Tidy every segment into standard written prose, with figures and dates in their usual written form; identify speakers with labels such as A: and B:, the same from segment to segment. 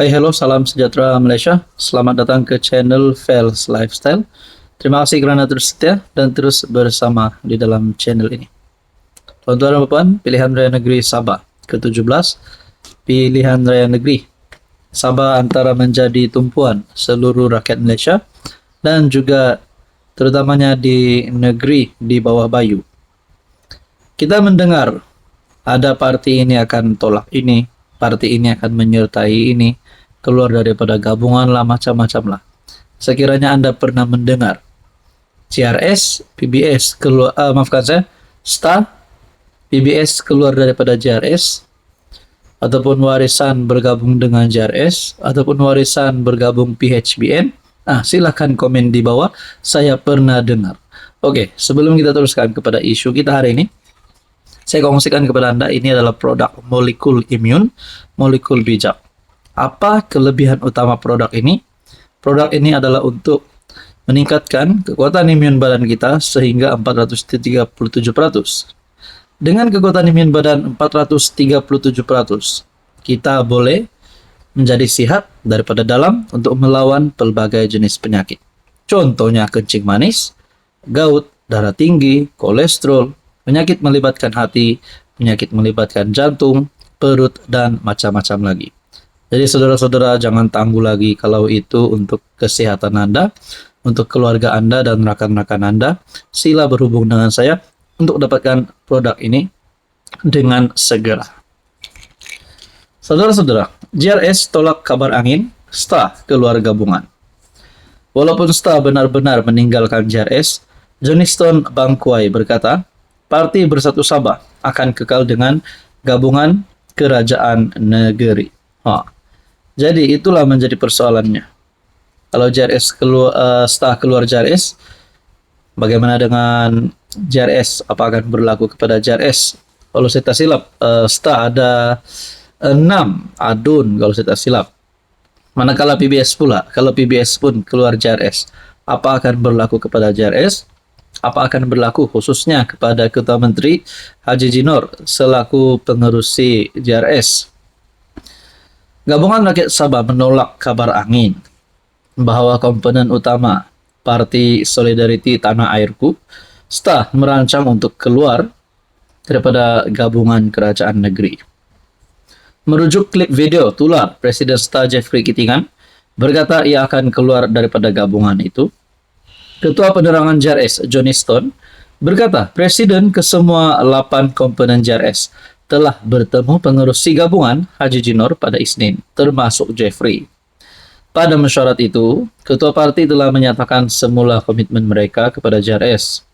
A: Hai, hello, salam sejahtera Malaysia. Selamat datang ke channel Fels Lifestyle. Terima kasih kerana terus setia dan terus bersama di dalam channel ini. Tuan-tuan dan puan, pilihan raya negeri Sabah ke-17, pilihan raya negeri Sabah antara menjadi tumpuan seluruh rakyat Malaysia dan juga terutamanya di negeri di bawah Bayu. Kita mendengar ada parti ini akan tolak ini, parti ini akan menyertai ini, keluar daripada gabungan lah, macam-macam lah. Sekiranya Anda pernah mendengar JRS, PBS keluar, maafkan saya, STA, PBS keluar daripada JRS, ataupun warisan bergabung dengan JRS, ataupun warisan bergabung PHBN, silakan komen di bawah, saya pernah dengar. Oke, sebelum kita teruskan kepada isu kita hari ini, saya kongsikan kepada Anda, ini adalah produk molekul imun, molekul bijak. Apa kelebihan utama produk ini? Produk ini adalah untuk meningkatkan kekuatan imun badan kita sehingga 437%. Dengan kekuatan imun badan 437%, kita boleh menjadi sihat daripada dalam untuk melawan pelbagai jenis penyakit. Contohnya kencing manis, gout, darah tinggi, kolesterol, penyakit melibatkan hati, penyakit melibatkan jantung, perut, dan macam-macam lagi. Jadi saudara-saudara jangan tangguh lagi kalau itu untuk kesehatan Anda, untuk keluarga Anda dan rakan-rakan Anda. Sila berhubung dengan saya untuk dapatkan produk ini dengan segera. Saudara-saudara, JRS tolak kabar angin, STA keluar gabungan. Walaupun STA benar-benar meninggalkan JRS, Johnston Bangkuai berkata, Parti Bersatu Sabah akan kekal dengan gabungan kerajaan negeri. Jadi itulah menjadi persoalannya. Kalau JRS keluar, STA keluar JRS, bagaimana dengan JRS? Apa akan berlaku kepada JRS? Kalau saya tak silap, STA ada 6 adun kalau saya tak silap. Manakala PBS pula, kalau PBS pun keluar JRS, apa akan berlaku kepada JRS? Apa akan berlaku khususnya kepada Ketua Menteri Haji Jinor selaku pengerusi JRS? Gabungan Rakyat Sabah menolak kabar angin bahwa komponen utama Parti Solidariti Tanah Airku, STA, merancang untuk keluar daripada gabungan kerajaan negeri. Merujuk klip video tular Presiden STA Jeffrey Kitingan berkata ia akan keluar daripada gabungan itu. Ketua Penerangan JRS Johnston berkata Presiden kesemua 8 komponen JRS telah bertemu pengerusi gabungan Haji Jinor pada Isnin, termasuk Jeffrey. Pada mesyuarat itu, Ketua Parti telah menyatakan semula komitmen mereka kepada JRS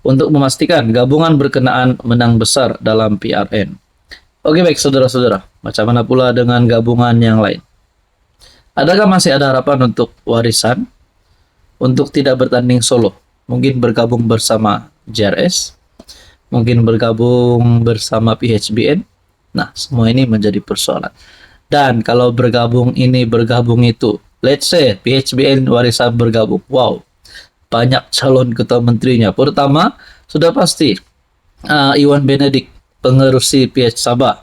A: untuk memastikan gabungan berkenaan menang besar dalam PRN. Oke baik saudara-saudara, macam mana pula dengan gabungan yang lain? Adakah masih ada harapan untuk warisan? Untuk tidak bertanding solo? Mungkin bergabung bersama JRS? Mungkin bergabung bersama PHBN? Nah, semua ini menjadi persoalan. Dan kalau bergabung ini, bergabung itu, let's say PHBN warisan bergabung. Wow, banyak calon ketua menterinya. Pertama, sudah pasti Iwan Benedik, pengerusi PH Sabah.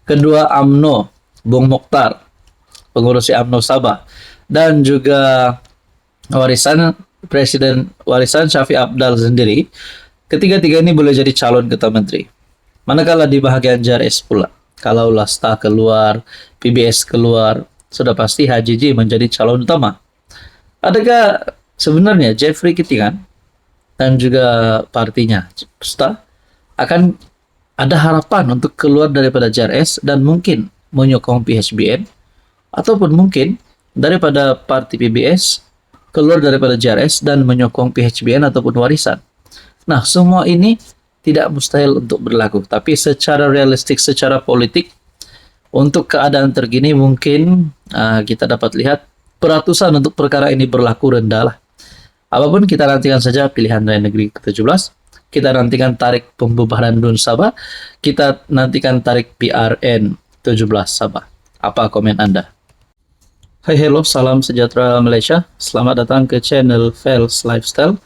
A: Kedua, AMNO, Bung Mokhtar, pengurusi AMNO Sabah. Dan juga warisan Presiden, warisan Syafiq Abdal sendiri. Ketiga-tiga ini boleh jadi calon ketua menteri. Manakala di bahagian JRS pula, kalau STA keluar, PBS keluar, sudah pasti Haji J menjadi calon utama. Adakah sebenarnya Jeffrey Kitingan dan juga partinya STA akan ada harapan untuk keluar daripada JRS dan mungkin menyokong PHBN, ataupun mungkin daripada parti PBS keluar daripada JRS dan menyokong PHBN ataupun warisan? Nah, semua ini tidak mustahil untuk berlaku. Tapi secara realistik, secara politik, untuk keadaan terkini mungkin kita dapat lihat peratusan untuk perkara ini berlaku rendah lah. Apapun kita nantikan saja pilihan raya negeri ke-17. Kita nantikan tarik pembubaran DUN Sabah. Kita nantikan tarik PRN 17 Sabah. Apa komen Anda? Hai, hello, salam sejahtera Malaysia. Selamat datang ke channel Fels Lifestyle.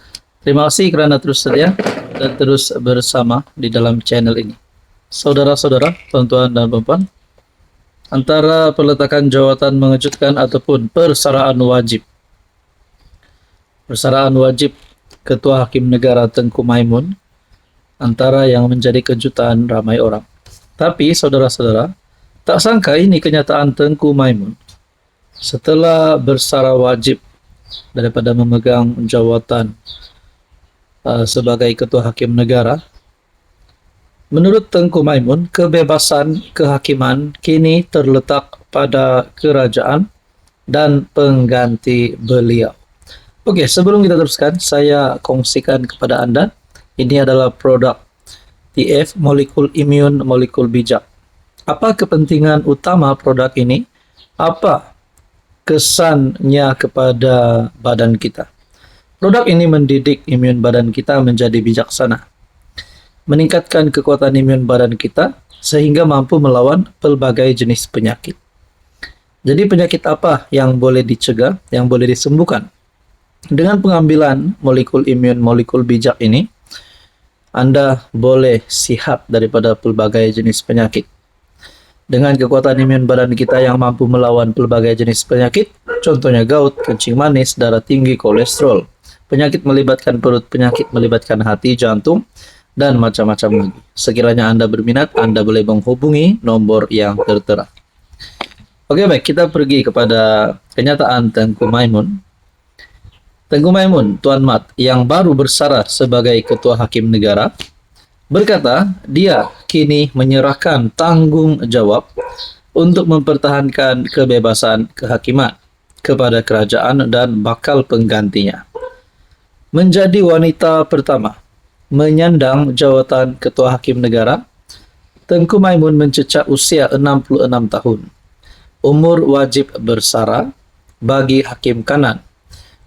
A: Terima kasih kerana terus setia dan terus bersama di dalam channel ini. Saudara-saudara, tuan-tuan dan puan, antara peletakan jawatan mengejutkan ataupun persaraan wajib. Persaraan wajib Ketua Hakim Negara Tengku Maimun antara yang menjadi kejutan ramai orang. Tapi saudara-saudara, tak sangka ini kenyataan Tengku Maimun. Setelah bersara wajib daripada memegang jawatan sebagai Ketua Hakim Negara, menurut Tengku Maimun, kebebasan kehakiman kini terletak pada kerajaan dan pengganti beliau. Oke, sebelum kita teruskan, saya kongsikan kepada Anda. Ini adalah produk TF Molekul Imun Molekul Bijak. Apa kepentingan utama produk ini? Apa kesannya kepada badan kita? Produk ini mendidik imun badan kita menjadi bijaksana, meningkatkan kekuatan imun badan kita sehingga mampu melawan pelbagai jenis penyakit. Jadi penyakit apa yang boleh dicegah, yang boleh disembuhkan? Dengan pengambilan molekul imun molekul bijak ini, Anda boleh sihat daripada pelbagai jenis penyakit. Dengan kekuatan imun badan kita yang mampu melawan pelbagai jenis penyakit, contohnya gout, kencing manis, darah tinggi, kolesterol, penyakit melibatkan perut, penyakit melibatkan hati, jantung, dan macam-macam lagi. Sekiranya Anda berminat, Anda boleh menghubungi nomor yang tertera. Oke, baik, kita pergi kepada kenyataan Tengku Maimun. Tengku Maimun, Tuan Mat, yang baru bersara sebagai Ketua Hakim Negara, berkata dia kini menyerahkan tanggung jawab untuk mempertahankan kebebasan kehakiman kepada kerajaan dan bakal penggantinya. Menjadi wanita pertama menyandang jawatan Ketua Hakim Negara, Tengku Maimun mencecah usia 66 tahun. Umur wajib bersara bagi Hakim Kanan.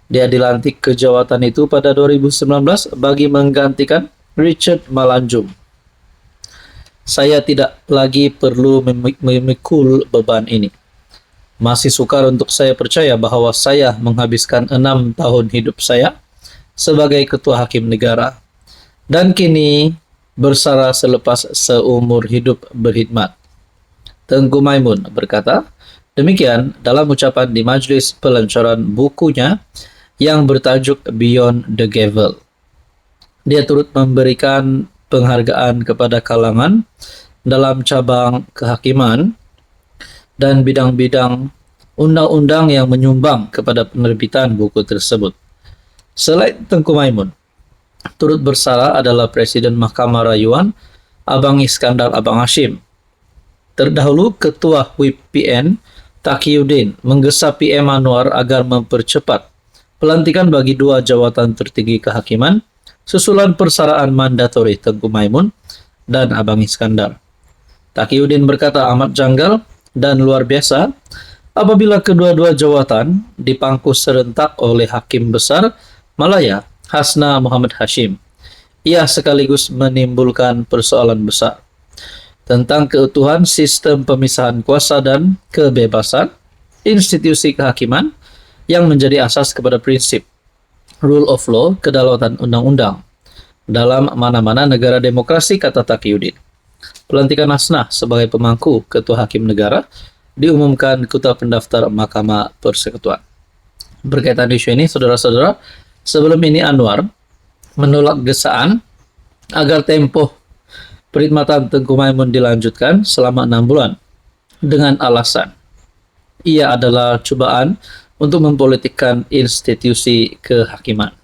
A: Dia dilantik ke jawatan itu pada 2019 bagi menggantikan Richard Malanjum. Saya tidak lagi perlu memikul beban ini. Masih sukar untuk saya percaya bahawa saya menghabiskan 6 tahun hidup saya sebagai Ketua Hakim Negara dan kini bersara selepas seumur hidup berkhidmat. Tengku Maimun berkata demikian dalam ucapan di majlis pelancaran bukunya yang bertajuk Beyond the Gavel. Dia turut memberikan penghargaan kepada kalangan dalam cabang kehakiman dan bidang-bidang undang-undang yang menyumbang kepada penerbitan buku tersebut. Selain Tengku Maimun, turut bersara adalah Presiden Mahkamah Rayuan Abang Iskandar Abang Hashim. Terdahulu Ketua WIP PN Taqiyuddin menggesa PM Anwar agar mempercepat pelantikan bagi 2 jawatan tertinggi kehakiman susulan persaraan mandatori Tengku Maimun dan Abang Iskandar. Taqiyuddin berkata amat janggal dan luar biasa apabila kedua-dua jawatan dipangku serentak oleh Hakim Besar Malaya Hasna Muhammad Hashim. Ia sekaligus menimbulkan persoalan besar tentang keutuhan sistem pemisahan kuasa dan kebebasan institusi kehakiman yang menjadi asas kepada prinsip rule of law, kedaulatan undang-undang dalam mana-mana negara demokrasi, kata Taqiyuddin. Pelantikan Hasnah sebagai pemangku Ketua Hakim Negara diumumkan Ketua Pendaftar Mahkamah Persekutuan. Berkaitan isu ini, saudara-saudara, sebelum ini Anwar menolak gesaan agar tempoh perkhidmatan Tengku Maimun dilanjutkan selama 6 bulan dengan alasan ia adalah cobaan untuk mempolitikkan institusi kehakiman.